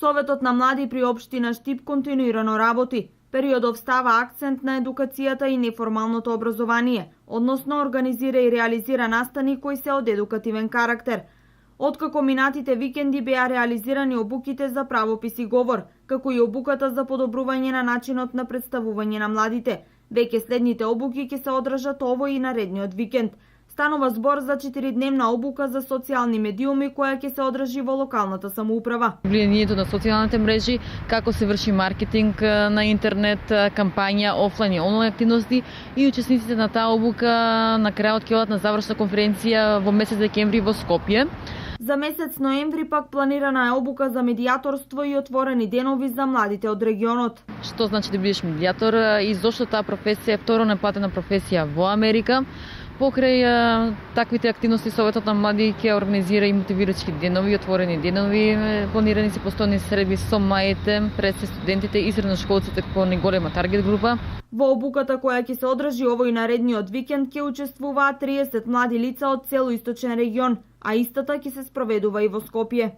Советот на млади при општина Штип континуирано работи. Периодов става акцент на едукацијата и неформалното образование, односно организира и реализира настани кои се од едукативен карактер. Откако минатите викенди беа реализирани обуките за правопис и говор, како и обуката за подобрување на начинот на представување на младите, веќе следните обуки ќе се одржат овој и наредниот викенд. Станува збор за 4-дневна обука за социјални медиуми која ќе се одржи во локалната самоуправа. Влијанието на социјалните мрежи, како се врши маркетинг на интернет, кампања, офлайн и онлайн активности и учесниците на таа обука на крајот ќе одат на завршна конференција во месец декември во Скопје. За месец ноември пак планирана е обука за медијаторство и отворени денови за младите од регионот. Што значи да бидеш медијатор и зошто таа професија е второ неплатена професија во Америка? Покрај таквите активности Советот на млади ќе организира и мотивирачки денови, отворени денови, планирани се постојни средби со маите, пред студентите и средношколците како најголема таргет група. Во обуката која ќе се одржи овој наредниот викенд ќе учествуваат 30 млади лица од цел источен регион, а истата ќе се спроведува и во Скопје.